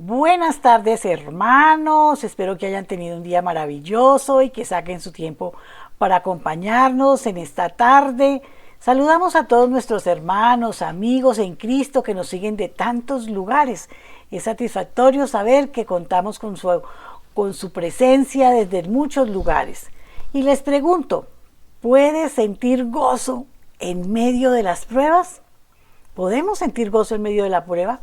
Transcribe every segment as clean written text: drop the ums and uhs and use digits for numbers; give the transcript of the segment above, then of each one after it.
Buenas tardes, hermanos. Espero que hayan tenido un día maravilloso y que saquen su tiempo para acompañarnos en esta tarde. Saludamos a todos nuestros hermanos, amigos en Cristo que nos siguen de tantos lugares. Es satisfactorio saber que contamos con su presencia desde muchos lugares. Y les pregunto, ¿puedes sentir gozo en medio de las pruebas? ¿Podemos sentir gozo en medio de la prueba?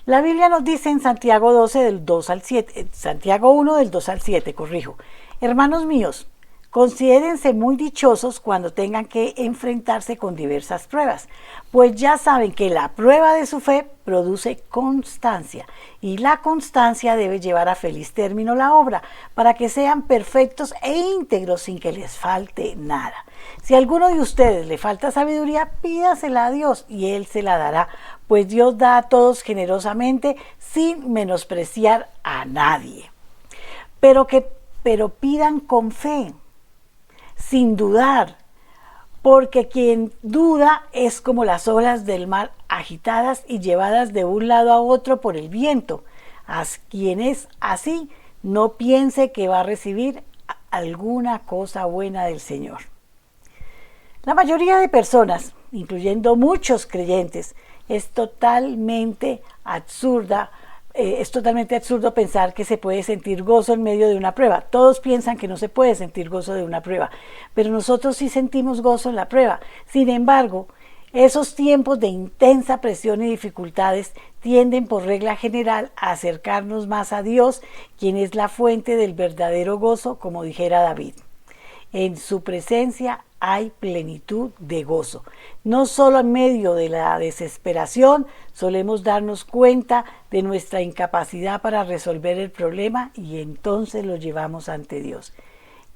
La Biblia nos dice en Santiago 12 del 2 al 7, Santiago 1 del 2 al 7, corrijo. Hermanos míos, considérense muy dichosos cuando tengan que enfrentarse con diversas pruebas, pues ya saben que la prueba de su fe produce constancia, y la constancia debe llevar a feliz término la obra, para que sean perfectos e íntegros sin que les falte nada. Si a alguno de ustedes le falta sabiduría, pídasela a Dios y Él se la dará, pues Dios da a todos generosamente sin menospreciar a nadie. Pero pidan con fe, sin dudar, porque quien duda es como las olas del mar agitadas y llevadas de un lado a otro por el viento. Quien es así, no piense que va a recibir alguna cosa buena del Señor. La mayoría de personas, incluyendo muchos creyentes, es totalmente absurdo pensar que se puede sentir gozo en medio de una prueba. Todos piensan que no se puede sentir gozo de una prueba, pero nosotros sí sentimos gozo en la prueba. Sin embargo, esos tiempos de intensa presión y dificultades tienden por regla general a acercarnos más a Dios, quien es la fuente del verdadero gozo, como dijera David. En su presencia hay plenitud de gozo. No solo en medio de la desesperación solemos darnos cuenta de nuestra incapacidad para resolver el problema y entonces lo llevamos ante Dios.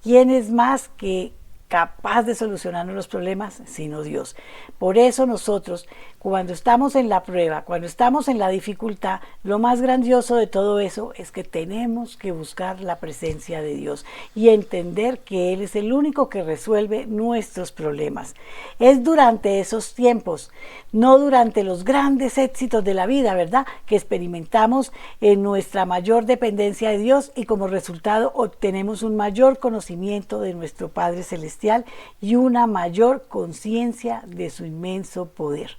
¿Quién es más que capaz de solucionarnos los problemas sino Dios? Por eso nosotros, cuando estamos en la prueba, cuando estamos en la dificultad, lo más grandioso de todo eso es que tenemos que buscar la presencia de Dios y entender que Él es el único que resuelve nuestros problemas. Es durante esos tiempos, no durante los grandes éxitos de la vida, ¿verdad?, que experimentamos en nuestra mayor dependencia de Dios y como resultado obtenemos un mayor conocimiento de nuestro Padre Celestial y una mayor conciencia de su inmenso poder.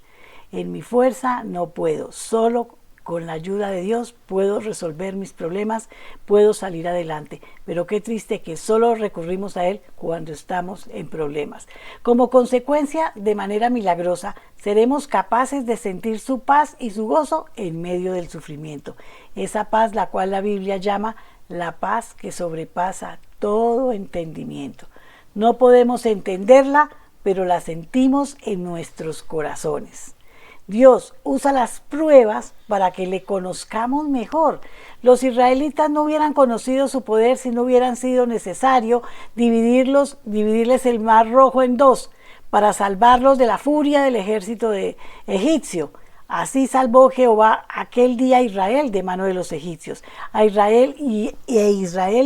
En mi fuerza no puedo, solo con la ayuda de Dios puedo resolver mis problemas, puedo salir adelante. Pero qué triste que solo recurrimos a Él cuando estamos en problemas. Como consecuencia, de manera milagrosa, seremos capaces de sentir su paz y su gozo en medio del sufrimiento. Esa paz la cual la Biblia llama la paz que sobrepasa todo entendimiento. No podemos entenderla, pero la sentimos en nuestros corazones. Dios usa las pruebas para que le conozcamos mejor. Los israelitas no hubieran conocido su poder si no hubieran sido necesario dividirles el mar Rojo en dos para salvarlos de la furia del ejército egipcio. Así salvó Jehová aquel día a Israel de mano de los egipcios. Israel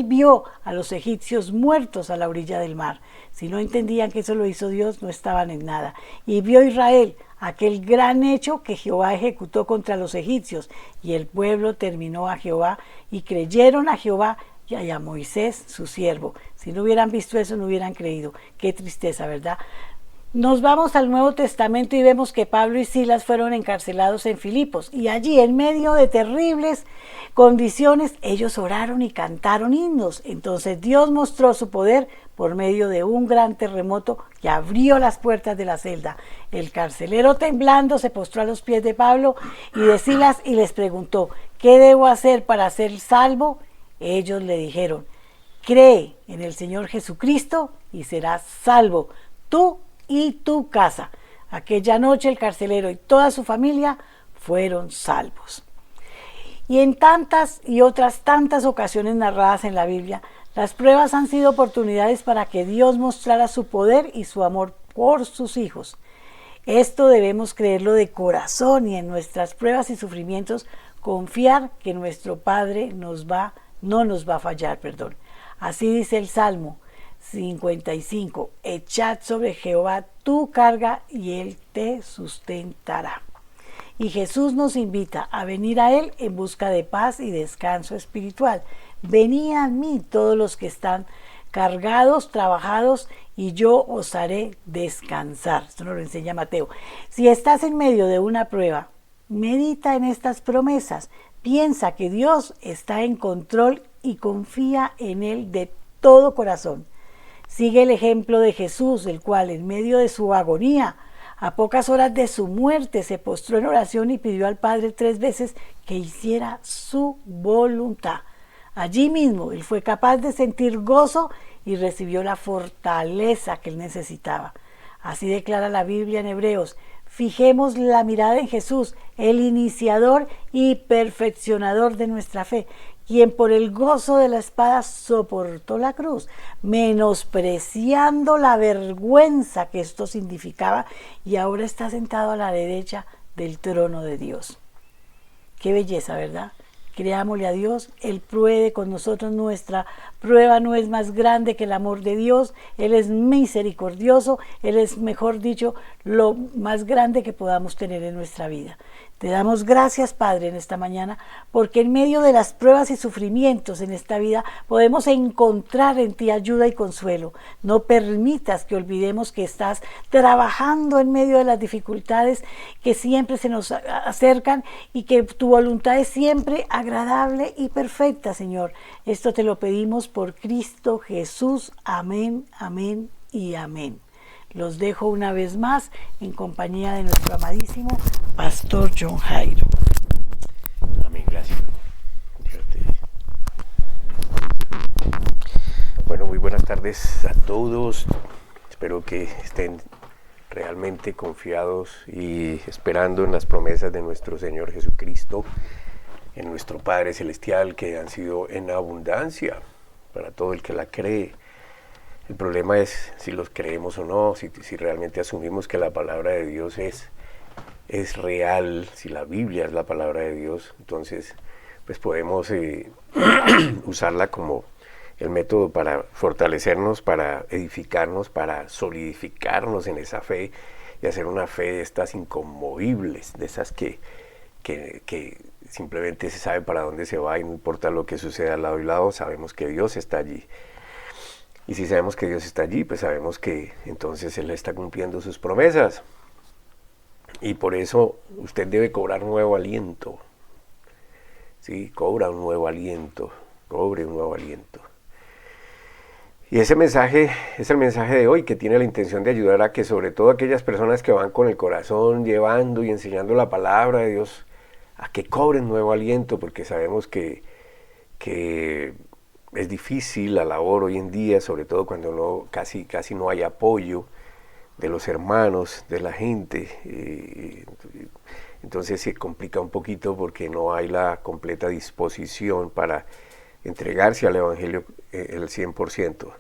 vio a los egipcios muertos a la orilla del mar. Si no entendían que eso lo hizo Dios, no estaban en nada. Y vio Israel aquel gran hecho que Jehová ejecutó contra los egipcios, y el pueblo terminó a Jehová y creyeron a Jehová y a Moisés su siervo. Si no hubieran visto eso, no hubieran creído. Qué tristeza, ¿verdad? Nos vamos al Nuevo Testamento y vemos que Pablo y Silas fueron encarcelados en Filipos, y allí en medio de terribles condiciones ellos oraron y cantaron himnos. Entonces Dios mostró su poder por medio de un gran terremoto que abrió las puertas de la celda. El carcelero, temblando, se postró a los pies de Pablo y de Silas y les preguntó: ¿qué debo hacer para ser salvo? Ellos le dijeron: cree en el Señor Jesucristo y serás salvo, tú y tu casa. Aquella noche el carcelero y toda su familia fueron salvos. Y en tantas y otras tantas ocasiones narradas en la Biblia, las pruebas han sido oportunidades para que Dios mostrara su poder y su amor por sus hijos. Esto debemos creerlo de corazón y en nuestras pruebas y sufrimientos confiar que nuestro Padre no nos va a fallar. Así dice el Salmo 55: echad sobre Jehová tu carga y Él te sustentará. y Jesús nos invita a venir a Él en busca de paz y descanso espiritual. Venid a mí todos los que están cargados, trabajados, y yo os haré descansar. Esto nos lo enseña Mateo. Si estás en medio de una prueba, medita en estas promesas. Piensa que Dios está en control y confía en Él de todo corazón. Sigue el ejemplo de Jesús, el cual en medio de su agonía, a pocas horas de su muerte, se postró en oración y pidió al Padre 3 veces que hiciera su voluntad. Allí mismo él fue capaz de sentir gozo y recibió la fortaleza que él necesitaba. Así declara la Biblia en Hebreos: fijemos la mirada en Jesús, el iniciador y perfeccionador de nuestra fe, quien por el gozo de la espada soportó la cruz, menospreciando la vergüenza que esto significaba, y ahora está sentado a la derecha del trono de Dios. Qué belleza, ¿verdad? Creámosle a Dios, Él puede con nosotros. Nuestra prueba no es más grande que el amor de Dios. Él es misericordioso, Él es, mejor dicho, lo más grande que podamos tener en nuestra vida. Te damos gracias, Padre, en esta mañana, porque en medio de las pruebas y sufrimientos en esta vida podemos encontrar en ti ayuda y consuelo. No permitas que olvidemos que estás trabajando en medio de las dificultades que siempre se nos acercan, y que tu voluntad es siempre agradable y perfecta, Señor. Esto te lo pedimos por Cristo Jesús. Amén, amén y amén. Los dejo una vez más en compañía de nuestro amadísimo Pastor John Jairo. Amén, gracias. Bueno, muy buenas tardes a todos. Espero que estén realmente confiados y esperando en las promesas de nuestro Señor Jesucristo, en nuestro Padre Celestial, que han sido en abundancia para todo el que la cree. El problema es si los creemos o no, si realmente asumimos que la palabra de Dios es real, si la Biblia es la palabra de Dios. Entonces pues podemos usarla como el método para fortalecernos, para edificarnos, para solidificarnos en esa fe y hacer una fe de estas inconmovibles, de esas que simplemente se sabe para dónde se va y no importa lo que suceda al lado y lado, sabemos que Dios está allí. Y si sabemos que Dios está allí, pues sabemos que entonces Él está cumpliendo sus promesas. Y por eso usted debe cobrar nuevo aliento. Sí, cobra un nuevo aliento, cobre un nuevo aliento. Y ese mensaje es el mensaje de hoy, que tiene la intención de ayudar a que sobre todo aquellas personas que van con el corazón llevando y enseñando la palabra de Dios, a que cobren nuevo aliento, porque sabemos que es difícil la labor hoy en día, sobre todo cuando casi no hay apoyo de los hermanos, de la gente. Entonces se complica un poquito porque no hay la completa disposición para entregarse al Evangelio el 100%.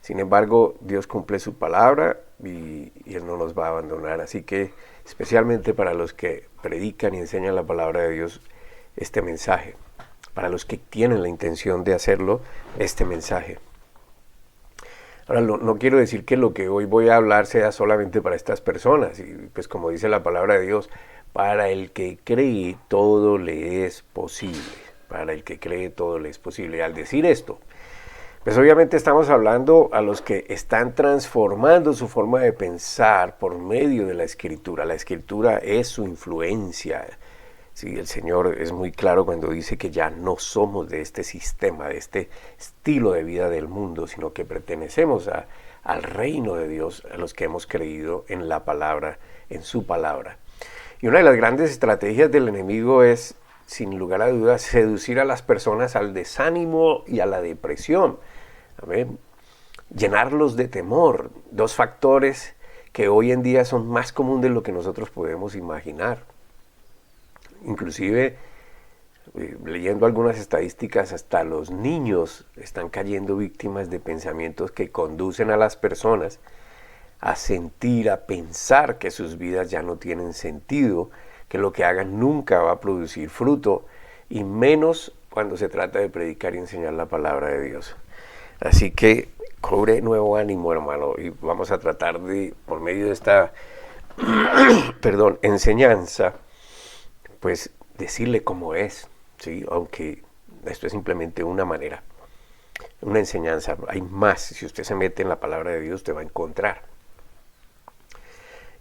Sin embargo, Dios cumple su palabra y Él no nos va a abandonar. Así que, especialmente para los que predican y enseñan la palabra de Dios, este mensaje. Para los que tienen la intención de hacerlo, este mensaje. Ahora, no quiero decir que lo que hoy voy a hablar sea solamente para estas personas. Y pues como dice la palabra de Dios, para el que cree todo le es posible. Para el que cree todo le es posible. Al decir esto, pues obviamente estamos hablando a los que están transformando su forma de pensar por medio de la Escritura. La Escritura es su influencia. Sí, el Señor es muy claro cuando dice que ya no somos de este sistema, de este estilo de vida del mundo, sino que pertenecemos al reino de Dios, a los que hemos creído en la palabra, en su palabra. Y una de las grandes estrategias del enemigo es, sin lugar a dudas, seducir a las personas al desánimo y a la depresión. Amén. Llenarlos de temor, dos factores que hoy en día son más comunes de lo que nosotros podemos imaginar. Inclusive, leyendo algunas estadísticas, hasta los niños están cayendo víctimas de pensamientos que conducen a las personas a sentir, a pensar que sus vidas ya no tienen sentido, que lo que hagan nunca va a producir fruto, y menos cuando se trata de predicar y enseñar la palabra de Dios. Así que cobre nuevo ánimo, hermano, y vamos a tratar de, por medio de esta enseñanza, pues decirle cómo es, ¿sí? Aunque esto es simplemente una manera, una enseñanza. Hay más. Si usted se mete en la palabra de Dios, te va a encontrar.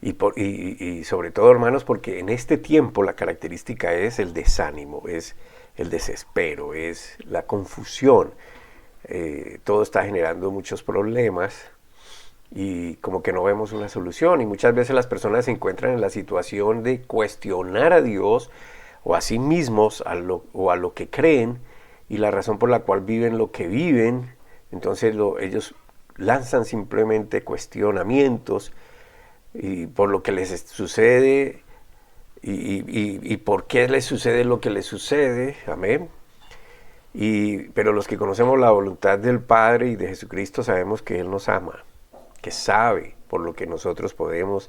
Y sobre todo, hermanos, porque en este tiempo la característica es el desánimo, es el desespero, es la confusión. Todo está generando muchos problemas y como que no vemos una solución. Y muchas veces las personas se encuentran en la situación de cuestionar a Dios o a sí mismos o a lo que creen y la razón por la cual viven lo que viven. Entonces ellos lanzan simplemente cuestionamientos y por lo que les sucede y por qué les sucede lo que les sucede, amén. Pero los que conocemos la voluntad del Padre y de Jesucristo sabemos que Él nos ama, que sabe por lo que nosotros podemos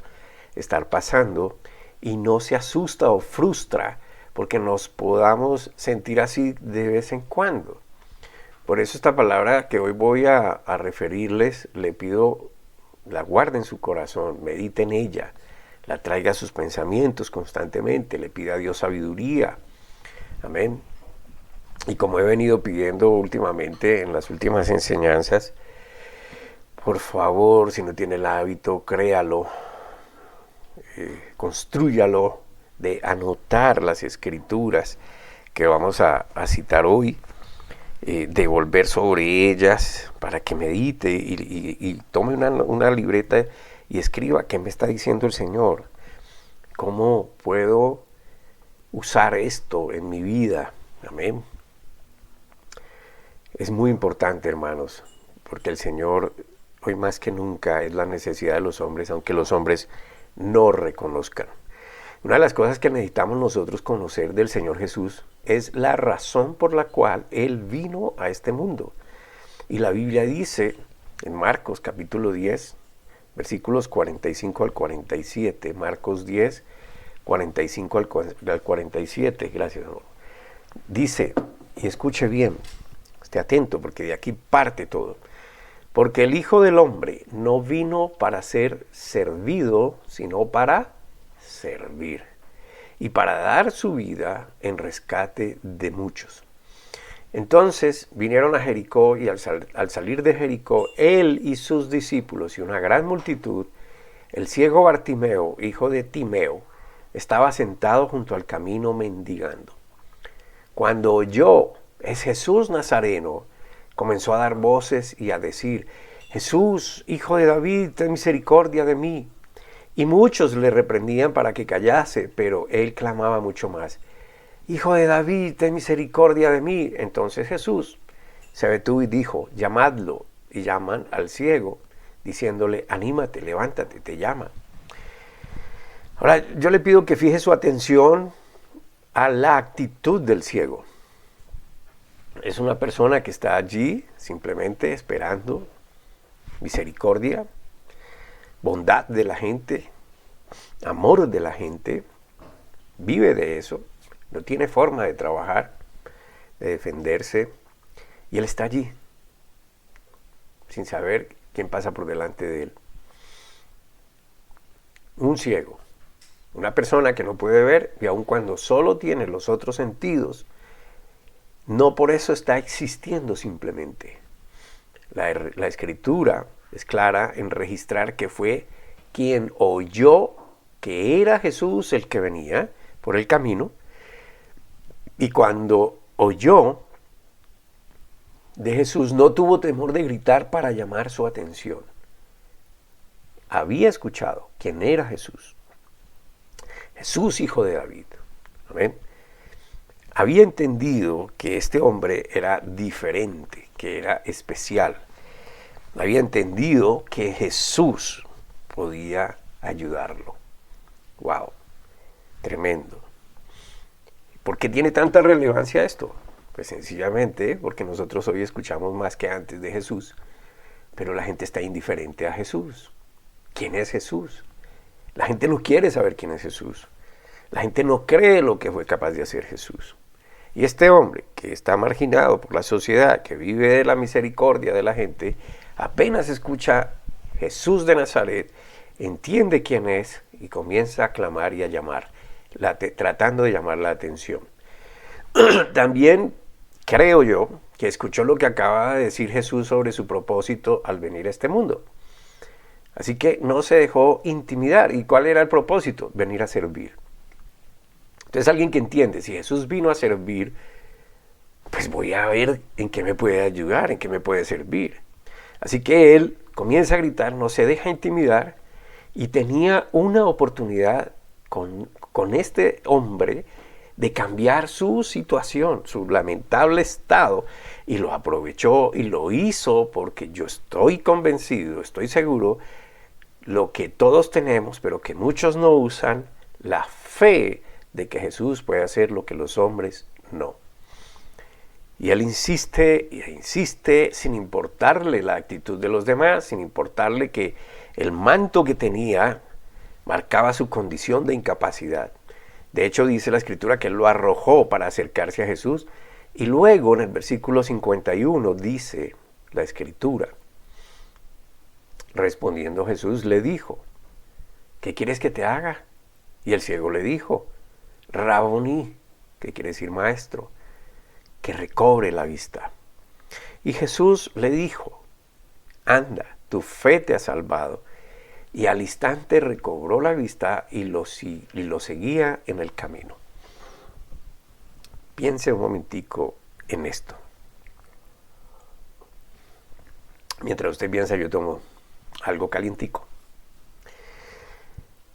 estar pasando y no se asusta o frustra porque nos podamos sentir así de vez en cuando. Por eso esta palabra que hoy voy a referirles, le pido la guarde en su corazón, medite en ella, la traiga a sus pensamientos constantemente, le pida a Dios sabiduría. Amén. Y como he venido pidiendo últimamente en las últimas enseñanzas, por favor, si no tiene el hábito, créalo, constrúyalo de anotar las escrituras que vamos a citar hoy, de volver sobre ellas para que medite y tome una libreta y escriba qué me está diciendo el Señor, cómo puedo usar esto en mi vida. Amén. Es muy importante, hermanos, porque el Señor hoy más que nunca es la necesidad de los hombres, aunque los hombres no reconozcan. Una de las cosas que necesitamos nosotros conocer del Señor Jesús es la razón por la cual Él vino a este mundo. Y la Biblia dice en Marcos capítulo 10, versículos 45 al 47, Marcos 10, 45 al 47, gracias, amor. Dice, y escuche bien, esté atento porque de aquí parte todo. Porque el Hijo del Hombre no vino para ser servido, sino para servir y para dar su vida en rescate de muchos. Entonces vinieron a Jericó y al salir de Jericó, él y sus discípulos y una gran multitud, el ciego Bartimeo, hijo de Timeo, estaba sentado junto al camino mendigando. Cuando oyó, es Jesús Nazareno, comenzó a dar voces y a decir, Jesús, hijo de David, ten misericordia de mí. Y muchos le reprendían para que callase, pero él clamaba mucho más, Hijo de David, ten misericordia de mí. Entonces Jesús se detuvo y dijo, llamadlo. Y llaman al ciego, diciéndole, anímate, levántate, te llama. Ahora, yo le pido que fije su atención a la actitud del ciego. Es una persona que está allí simplemente esperando misericordia, bondad de la gente, amor de la gente, vive de eso, no tiene forma de trabajar, de defenderse, y él está allí, sin saber quién pasa por delante de él. Un ciego, una persona que no puede ver, y aun cuando solo tiene los otros sentidos, no por eso está existiendo simplemente. La Escritura es clara en registrar que fue quien oyó que era Jesús el que venía por el camino, y cuando oyó de Jesús no tuvo temor de gritar para llamar su atención. Había escuchado quién era Jesús. Jesús, hijo de David. Amén. Había entendido que este hombre era diferente, que era especial. Había entendido que Jesús podía ayudarlo. ¡Wow! Tremendo. ¿Por qué tiene tanta relevancia esto? Pues sencillamente porque nosotros hoy escuchamos más que antes de Jesús, pero la gente está indiferente a Jesús. ¿Quién es Jesús? La gente no quiere saber quién es Jesús. La gente no cree lo que fue capaz de hacer Jesús. Y este hombre que está marginado por la sociedad, que vive de la misericordia de la gente, apenas escucha Jesús de Nazaret, entiende quién es y comienza a clamar y a llamar. tratando de llamar la atención. También creo yo que escuchó lo que acaba de decir Jesús sobre su propósito al venir a este mundo. Así que no se dejó intimidar. ¿Y cuál era el propósito? Venir a servir. Entonces alguien que entiende, si Jesús vino a servir, pues voy a ver en qué me puede ayudar, en qué me puede servir. Así que él comienza a gritar, no se deja intimidar, y tenía una oportunidad con este hombre de cambiar su situación, su lamentable estado, y lo aprovechó y lo hizo porque yo estoy convencido, estoy seguro, lo que todos tenemos, pero que muchos no usan, la fe de que Jesús puede hacer lo que los hombres no. Y él insiste e insiste sin importarle la actitud de los demás, sin importarle que el manto que tenía marcaba su condición de incapacidad. De hecho, dice la Escritura que él lo arrojó para acercarse a Jesús. Y luego en el versículo 51 dice la Escritura, respondiendo Jesús le dijo, ¿qué quieres que te haga? Y el ciego le dijo, Raboni, que quiere decir maestro, que recobre la vista. Y Jesús le dijo, anda, tu fe te ha salvado. Y al instante recobró la vista y lo seguía en el camino. Piense un momentico en esto. Mientras usted piensa, yo tomo algo calientico.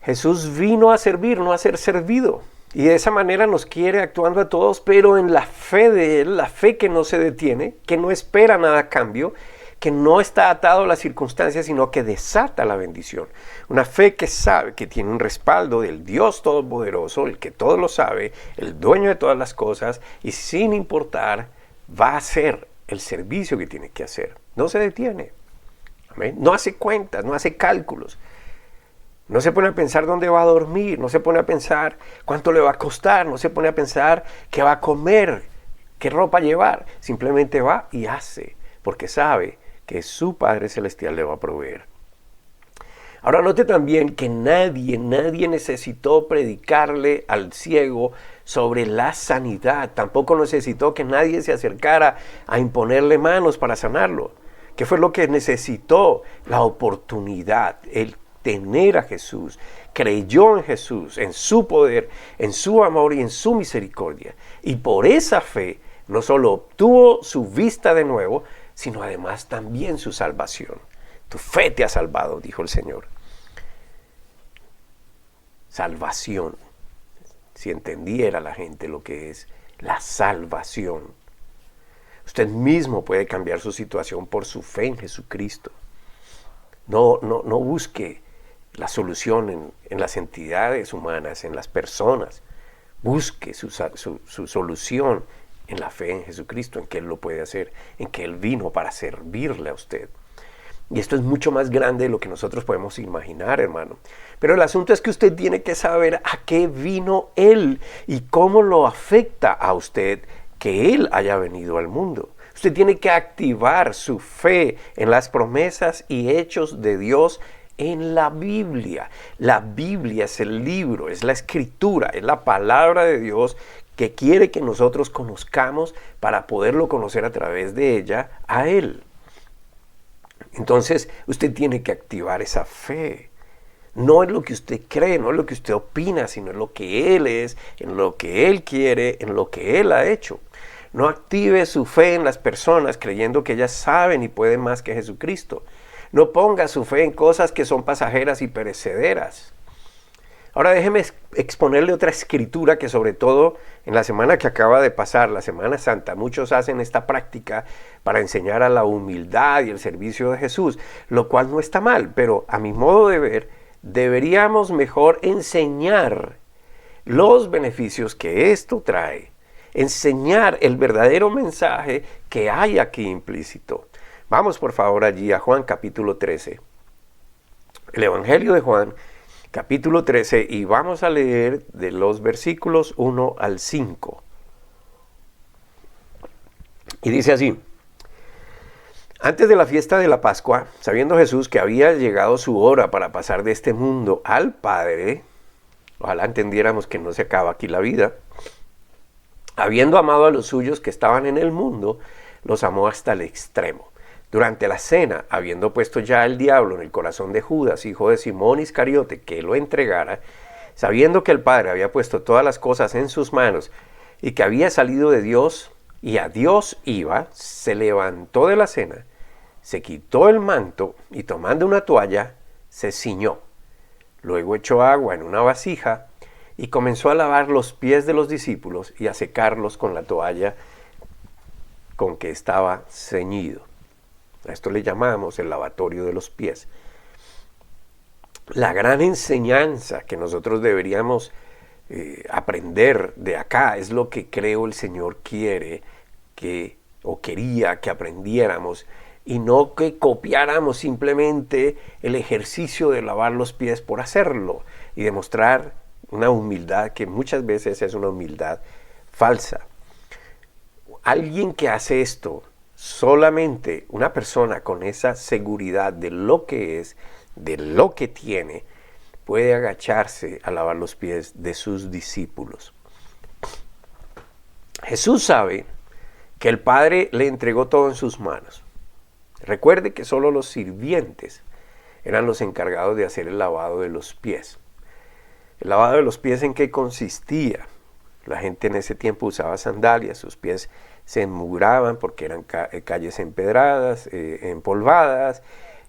Jesús vino a servir, no a ser servido. Y de esa manera nos quiere actuando a todos, pero en la fe de Él, la fe que no se detiene, que no espera nada a cambio, que no está atado a las circunstancias, sino que desata la bendición. Una fe que sabe que tiene un respaldo del Dios Todopoderoso, el que todo lo sabe, el dueño de todas las cosas, y sin importar, va a hacer el servicio que tiene que hacer. No se detiene. Amén. No hace cuentas, no hace cálculos. No se pone a pensar dónde va a dormir, no se pone a pensar cuánto le va a costar, no se pone a pensar qué va a comer, qué ropa llevar. Simplemente va y hace, porque sabe que su Padre Celestial le va a proveer. Ahora note también que nadie necesitó predicarle al ciego sobre la sanidad. Tampoco necesitó que nadie se acercara a imponerle manos para sanarlo. ¿Qué fue lo que necesitó? La oportunidad, el tener a Jesús. Creyó en Jesús, en su poder, en su amor y en su misericordia. Y por esa fe no solo obtuvo su vista de nuevo, sino además también su salvación. Tu fe te ha salvado, dijo el Señor. Salvación. Si entendiera la gente lo que es la salvación. Usted mismo puede cambiar su situación por su fe en Jesucristo. No busque la solución en las entidades humanas, en las personas. Busque su solución en la fe en Jesucristo, en que Él lo puede hacer, en que Él vino para servirle a usted. Y esto es mucho más grande de lo que nosotros podemos imaginar, hermano. Pero el asunto es que usted tiene que saber a qué vino Él y cómo lo afecta a usted que Él haya venido al mundo. Usted tiene que activar su fe en las promesas y hechos de Dios en la Biblia. La Biblia es el libro, es la escritura, es la palabra de Dios que quiere que nosotros conozcamos para poderlo conocer a través de ella a Él. Entonces, usted tiene que activar esa fe. No es lo que usted cree, no es lo que usted opina, sino en lo que Él es, en lo que Él quiere, en lo que Él ha hecho. No active su fe en las personas creyendo que ellas saben y pueden más que Jesucristo. No ponga su fe en cosas que son pasajeras y perecederas. Ahora déjeme exponerle otra escritura que sobre todo en la semana que acaba de pasar, la Semana Santa, muchos hacen esta práctica para enseñar a la humildad y el servicio de Jesús, lo cual no está mal, pero a mi modo de ver, deberíamos mejor enseñar los beneficios que esto trae, enseñar el verdadero mensaje que hay aquí implícito. Vamos por favor allí a Juan capítulo 13, el Evangelio de Juan capítulo 13, y vamos a leer de los versículos 1 al 5. Y dice así: antes de la fiesta de la Pascua, sabiendo Jesús que había llegado su hora para pasar de este mundo al Padre, Ojalá entendiéramos que no se acaba aquí la vida. Habiendo amado a los suyos que estaban en el mundo, los amó hasta el extremo. Durante la cena, habiendo puesto ya el diablo en el corazón de Judas, hijo de Simón Iscariote, que lo entregara, sabiendo que el Padre había puesto todas las cosas en sus manos y que había salido de Dios y a Dios iba, se levantó de la cena, se quitó el manto y tomando una toalla, se ciñó. Luego echó agua en una vasija y comenzó a lavar los pies de los discípulos y a secarlos con la toalla con que estaba ceñido. A esto le llamamos el lavatorio de los pies. La gran enseñanza que nosotros deberíamos aprender de acá es lo que creo el Señor quiere o quería que aprendiéramos, y no que copiáramos simplemente el ejercicio de lavar los pies por hacerlo y demostrar una humildad que muchas veces es una humildad falsa. Alguien que hace esto, solamente una persona con esa seguridad de lo que es, de lo que tiene, puede agacharse a lavar los pies de sus discípulos. Jesús sabe que el Padre le entregó todo en sus manos. Recuerde que solo los sirvientes eran los encargados de hacer el lavado de los pies. ¿El lavado de los pies en qué consistía? La gente en ese tiempo usaba sandalias, sus pies se enmugraban porque eran calles empedradas, empolvadas,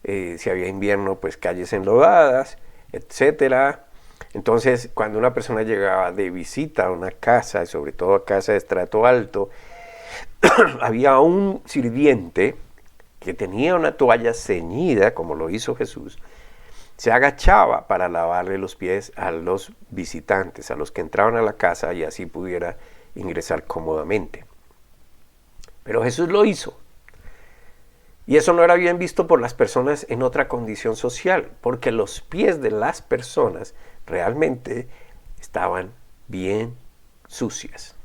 si había invierno, pues calles enlodadas, etcétera. Entonces, cuando una persona llegaba de visita a una casa, sobre todo a casa de estrato alto, había un sirviente que tenía una toalla ceñida, como lo hizo Jesús, se agachaba para lavarle los pies a los visitantes, a los que entraban a la casa, y así pudiera ingresar cómodamente. Pero Jesús lo hizo. Y eso no era bien visto por las personas en otra condición social, porque los pies de las personas realmente estaban bien sucias.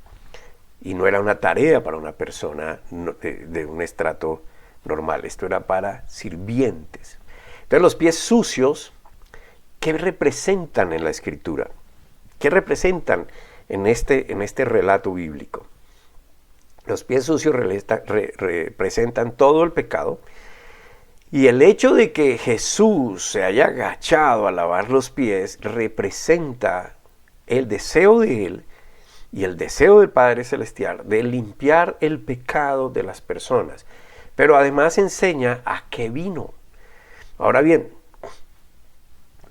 Y no era una tarea para una persona de un estrato normal, esto era para sirvientes. Entonces los pies sucios, ¿qué representan en la Escritura? ¿Qué representan en este relato bíblico? Los pies sucios representan todo el pecado, y el hecho de que Jesús se haya agachado a lavar los pies representa el deseo de Él y el deseo del Padre Celestial de limpiar el pecado de las personas. Pero además enseña a qué vino. Ahora bien,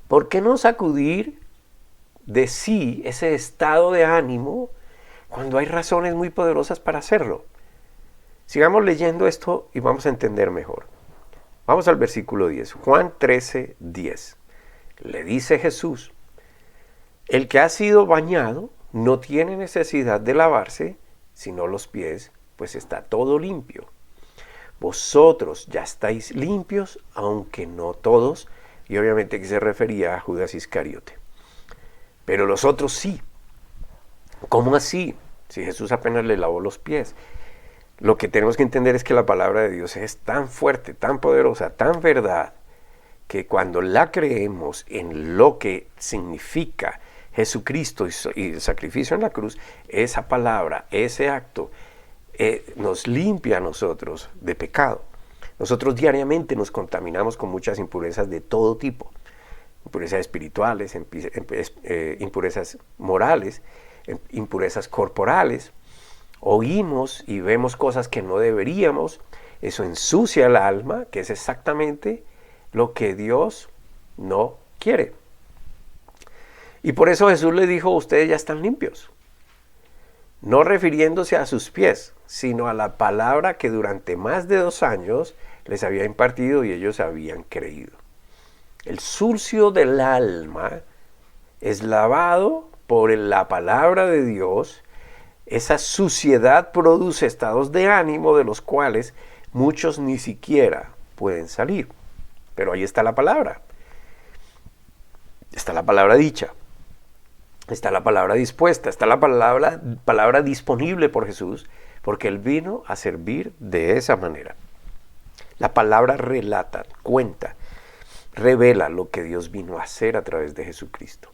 ¿por qué no sacudir de sí ese estado de ánimo cuando hay razones muy poderosas para hacerlo? Sigamos leyendo esto y vamos a entender mejor. Vamos al versículo 10. Juan 13, 10. Le dice Jesús: el que ha sido bañado no tiene necesidad de lavarse, sino los pies, pues está todo limpio. Vosotros ya estáis limpios, aunque no todos, y obviamente que se refería a Judas Iscariote. Pero los otros sí. ¿Cómo así? Si Jesús apenas le lavó los pies. Lo que tenemos que entender es que la palabra de Dios es tan fuerte, tan poderosa, tan verdad, que cuando la creemos en lo que significa Jesucristo y el sacrificio en la cruz, esa palabra, ese acto, nos limpia a nosotros de pecado. Nosotros diariamente nos contaminamos con muchas impurezas de todo tipo, impurezas espirituales, impurezas morales, impurezas corporales. Oímos y vemos cosas que no deberíamos, eso ensucia el alma, que es exactamente lo que Dios no quiere. Y por eso Jesús le dijo: ustedes ya están limpios. No refiriéndose a sus pies, sino a la palabra que durante más de 2 años les había impartido y ellos habían creído. El sucio del alma es lavado por la palabra de Dios. Esa suciedad produce estados de ánimo de los cuales muchos ni siquiera pueden salir. Pero ahí está la palabra. Está la palabra dicha. Está la palabra dispuesta, está la palabra disponible por Jesús, porque Él vino a servir de esa manera. La palabra relata, cuenta, revela lo que Dios vino a hacer a través de Jesucristo.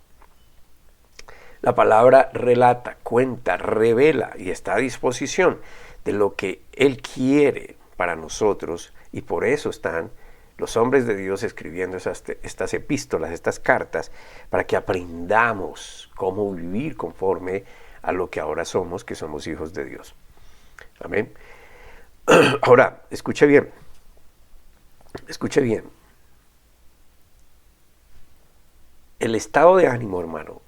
La palabra relata, cuenta, revela y está a disposición de lo que Él quiere para nosotros, y por eso están los hombres de Dios escribiendo estas epístolas, estas cartas, para que aprendamos cómo vivir conforme a lo que ahora somos, que somos hijos de Dios. Amén. Ahora, escuche bien. Escuche bien. El estado de ánimo, hermano,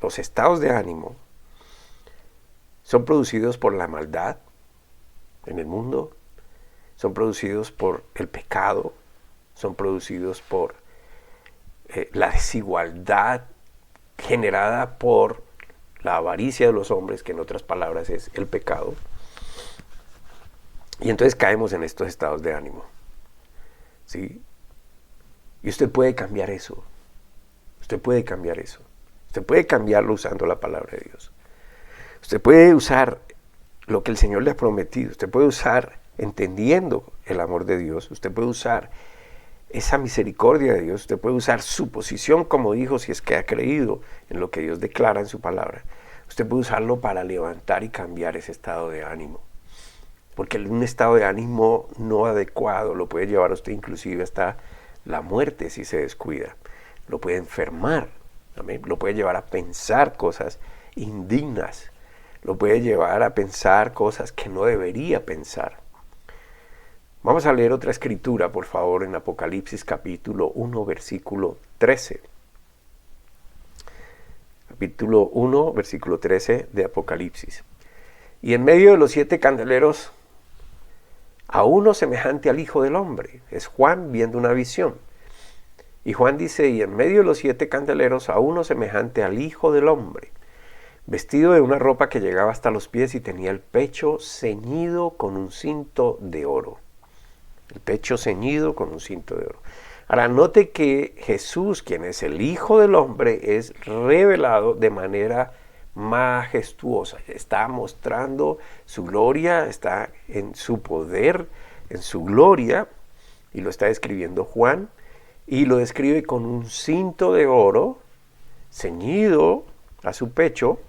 los estados de ánimo son producidos por la maldad en el mundo, son producidos por el pecado, son producidos por la desigualdad generada por la avaricia de los hombres, que en otras palabras es el pecado. Y entonces caemos en estos estados de ánimo, ¿sí? Y usted puede cambiar eso. Usted puede cambiar eso. Usted puede cambiarlo usando la palabra de Dios. Usted puede usar lo que el Señor le ha prometido. Usted puede usar entendiendo el amor de Dios. Usted puede usar esa misericordia de Dios. Usted puede usar su posición como hijo si es que ha creído en lo que Dios declara en su palabra. Usted puede usarlo para levantar y cambiar ese estado de ánimo. Porque un estado de ánimo no adecuado lo puede llevar a usted inclusive hasta la muerte si se descuida. Lo puede enfermar, ¿amén? Lo puede llevar a pensar cosas indignas. Lo puede llevar a pensar cosas que no debería pensar. Vamos a leer otra escritura, por favor, en Apocalipsis capítulo 1, versículo 13. Capítulo 1, versículo 13 de Apocalipsis. Y en medio de los 7 candeleros, a uno semejante al Hijo del Hombre. Es Juan viendo una visión. Y Juan dice, y en medio de los 7 candeleros, a uno semejante al Hijo del Hombre, vestido de una ropa que llegaba hasta los pies y tenía el pecho ceñido con un cinto de oro. El pecho ceñido con un cinto de oro. Ahora, note que Jesús, quien es el Hijo del Hombre, es revelado de manera majestuosa. Está mostrando su gloria, está en su poder, en su gloria, y lo está describiendo Juan, y lo describe con un cinto de oro ceñido a su pecho,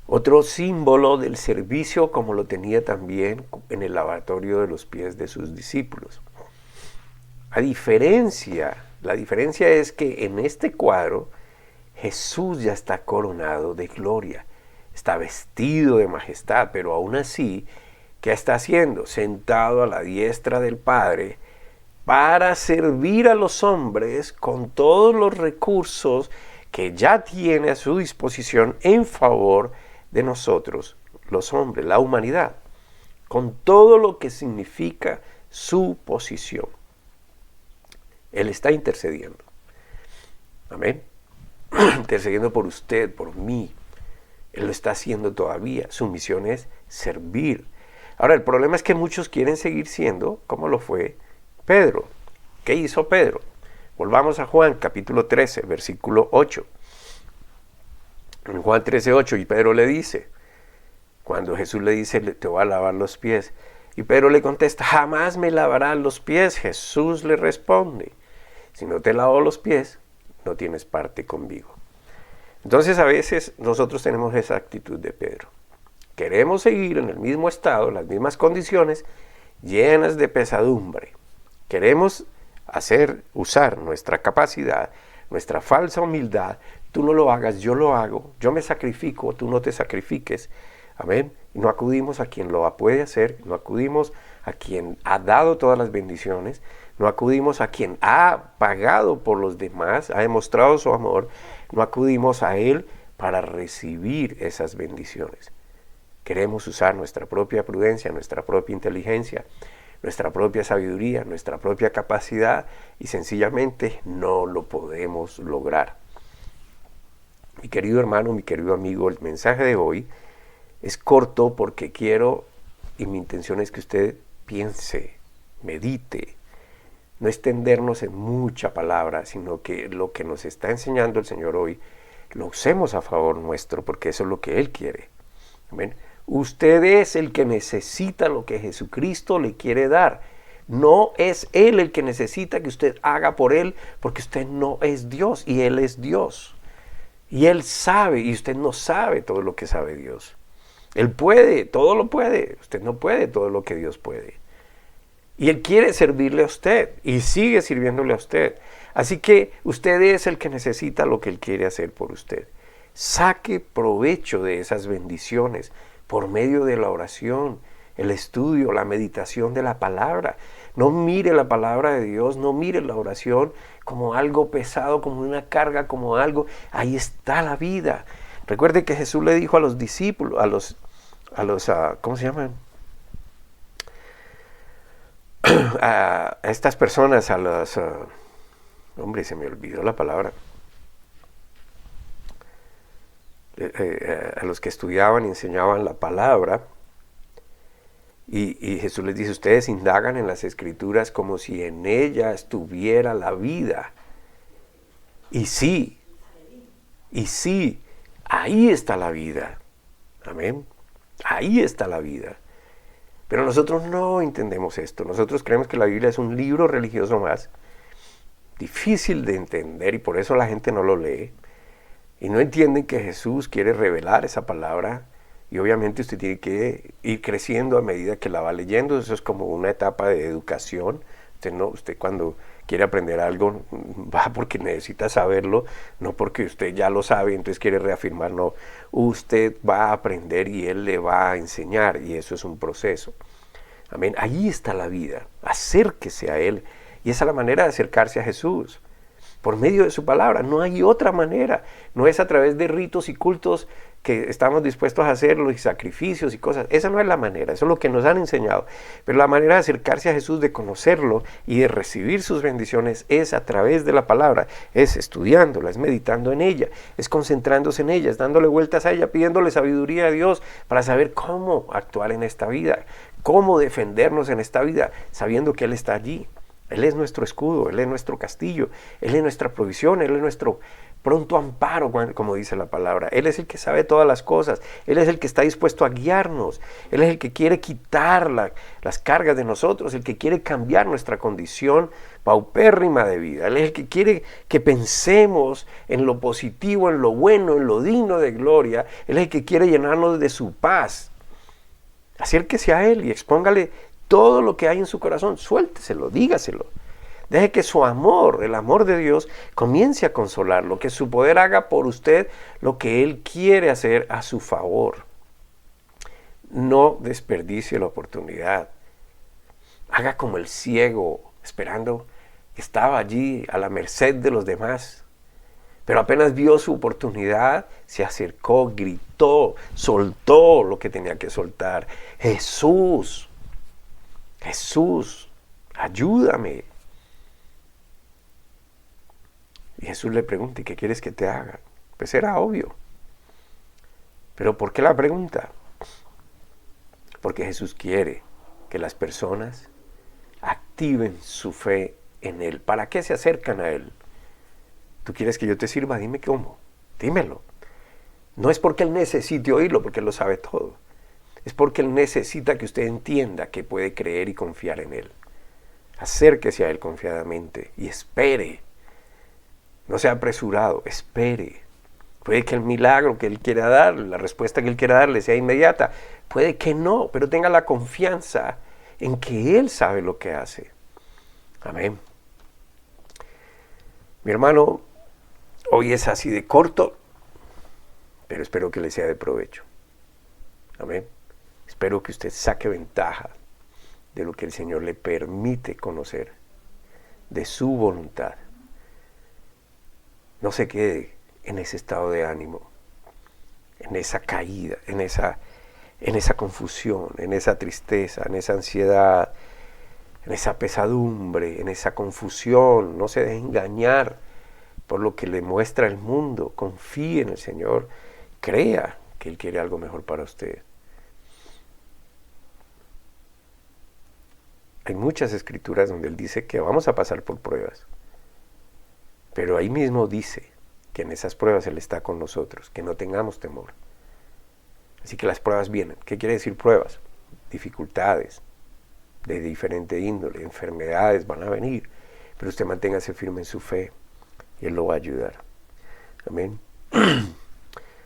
otro símbolo del servicio como lo tenía también en el lavatorio de los pies de sus discípulos. La diferencia es que en este cuadro Jesús ya está coronado de gloria, está vestido de majestad, pero aún así, ¿qué está haciendo? Sentado a la diestra del Padre para servir a los hombres con todos los recursos que ya tiene a su disposición en favor de nosotros, los hombres, la humanidad, con todo lo que significa su posición. Él está intercediendo. Amén. Intercediendo por usted, por mí. Él lo está haciendo todavía. Su misión es servir. Ahora, el problema es que muchos quieren seguir siendo como lo fue Pedro. ¿Qué hizo Pedro? Volvamos a Juan, capítulo 13, versículo 8. En Juan 13, 8, y Pedro le dice, cuando Jesús le dice, te voy a lavar los pies, y Pedro le contesta, jamás me lavarán los pies. Jesús le responde, si no te lavo los pies, no tienes parte conmigo. Entonces a veces nosotros tenemos esa actitud de Pedro. Queremos seguir en el mismo estado, en las mismas condiciones, llenas de pesadumbre. Queremos usar nuestra capacidad, nuestra falsa humildad. Tú no lo hagas, yo lo hago. Yo me sacrifico, tú no te sacrifiques. Amén. Y no acudimos a quien lo puede hacer, no acudimos a quien ha dado todas las bendiciones, no acudimos a quien ha pagado por los demás, ha demostrado su amor, no acudimos a Él para recibir esas bendiciones. Queremos usar nuestra propia prudencia, nuestra propia inteligencia, nuestra propia sabiduría, nuestra propia capacidad, y sencillamente no lo podemos lograr. Mi querido hermano, mi querido amigo, el mensaje de hoy es corto porque quiero, y mi intención es que usted piense, medite, no extendernos en mucha palabra, sino que lo que nos está enseñando el Señor hoy, lo usemos a favor nuestro, porque eso es lo que Él quiere. Amén. Usted es el que necesita lo que Jesucristo le quiere dar. No es Él el que necesita que usted haga por Él, porque usted no es Dios y Él es Dios. Y Él sabe, y usted no sabe todo lo que sabe Dios. Él puede, todo lo puede. Usted no puede todo lo que Dios puede. Y Él quiere servirle a usted y sigue sirviéndole a usted. Así que usted es el que necesita lo que Él quiere hacer por usted. Saque provecho de esas bendiciones por medio de la oración, el estudio, la meditación de la palabra. No mire la palabra de Dios, no mire la oración como algo pesado, como una carga, como algo. Ahí está la vida. Recuerde que Jesús le dijo a los discípulos, ¿cómo se llaman? A estas personas, hombre, se me olvidó la palabra. A los que estudiaban y enseñaban la palabra, y Jesús les dice, ustedes indagan en las Escrituras como si en ella estuviera la vida. Y sí, ahí está la vida. Amén. Ahí está la vida. Pero nosotros no entendemos esto. Nosotros creemos que la Biblia es un libro religioso más, difícil de entender, y por eso la gente no lo lee. Y no entienden que Jesús quiere revelar esa palabra, y obviamente usted tiene que ir creciendo a medida que la va leyendo. Eso es como una etapa de educación. Usted cuando quiere aprender algo va porque necesita saberlo, no porque usted ya lo sabe y entonces quiere reafirmar. No, usted va a aprender y Él le va a enseñar, y eso es un proceso. Amén. Ahí está la vida. Acérquese a Él, y esa es la manera de acercarse a Jesús, por medio de su palabra. No hay otra manera. No es a través de ritos y cultos que estamos dispuestos a hacerlo, y sacrificios y cosas. Esa no es la manera. Eso es lo que nos han enseñado. Pero la manera de acercarse a Jesús, de conocerlo y de recibir sus bendiciones, es a través de la palabra. Es estudiándola, es meditando en ella, es concentrándose en ella, es dándole vueltas a ella, pidiéndole sabiduría a Dios para saber cómo actuar en esta vida, cómo defendernos en esta vida, sabiendo que Él está allí. Él es nuestro escudo, Él es nuestro castillo, Él es nuestra provisión, Él es nuestro pronto amparo, como dice la palabra. Él es el que sabe todas las cosas, Él es el que está dispuesto a guiarnos, Él es el que quiere quitar las cargas de nosotros, el que quiere cambiar nuestra condición paupérrima de vida. Él es el que quiere que pensemos en lo positivo, en lo bueno, en lo digno de gloria. Él es el que quiere llenarnos de su paz. Acérquese a Él y expóngale todo lo que hay en su corazón, suélteselo, dígaselo. Deje que su amor, el amor de Dios, comience a consolarlo, que su poder haga por usted lo que Él quiere hacer a su favor. No desperdicie la oportunidad. Haga como el ciego, esperando que estaba allí a la merced de los demás. Pero apenas vio su oportunidad, se acercó, gritó, soltó lo que tenía que soltar. Jesús, ayúdame. Y Jesús le pregunta, ¿y qué quieres que te haga? Pues era obvio. ¿Pero por qué la pregunta? Porque Jesús quiere que las personas activen su fe en Él. ¿Para qué se acercan a Él? ¿Tú quieres que yo te sirva? Dime cómo. Dímelo. No es porque Él necesite oírlo, porque Él lo sabe todo. Es porque Él necesita que usted entienda que puede creer y confiar en Él. Acérquese a Él confiadamente y espere. No sea apresurado, espere. Puede que el milagro que Él quiera dar, la respuesta que Él quiera darle sea inmediata. Puede que no, pero tenga la confianza en que Él sabe lo que hace. Amén. Mi hermano, hoy es así de corto, pero espero que le sea de provecho. Amén. Espero que usted saque ventaja de lo que el Señor le permite conocer, de su voluntad. No se quede en ese estado de ánimo, en esa caída, en esa confusión, en esa tristeza, en esa ansiedad, en esa pesadumbre, en esa confusión. No se deje engañar por lo que le muestra el mundo. Confíe en el Señor, crea que Él quiere algo mejor para usted. Hay muchas escrituras donde Él dice que vamos a pasar por pruebas. Pero ahí mismo dice que en esas pruebas Él está con nosotros, que no tengamos temor. Así que las pruebas vienen. ¿Qué quiere decir pruebas? Dificultades de diferente índole, enfermedades van a venir. Pero usted manténgase firme en su fe y Él lo va a ayudar. Amén.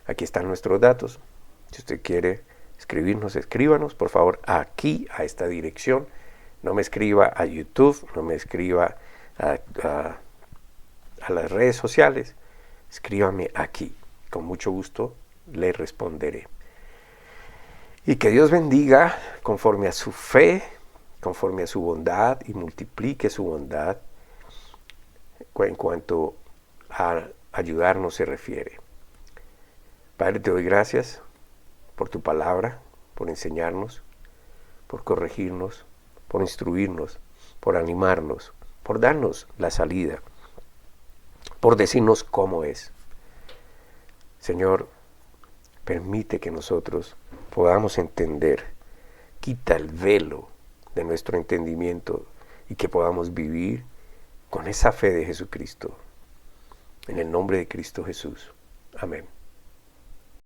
Aquí están nuestros datos. Si usted quiere escribirnos, escríbanos, por favor, aquí, a esta dirección. No me escriba a YouTube, no me escriba a las redes sociales. Escríbame aquí. Con mucho gusto le responderé. Y que Dios bendiga conforme a su fe, conforme a su bondad, y multiplique su bondad en cuanto a ayudarnos se refiere. Padre, te doy gracias por tu palabra, por enseñarnos, por corregirnos, por instruirnos, por animarnos, por darnos la salida, por decirnos cómo es. Señor, permite que nosotros podamos entender, quita el velo de nuestro entendimiento y que podamos vivir con esa fe de Jesucristo. En el nombre de Cristo Jesús. Amén.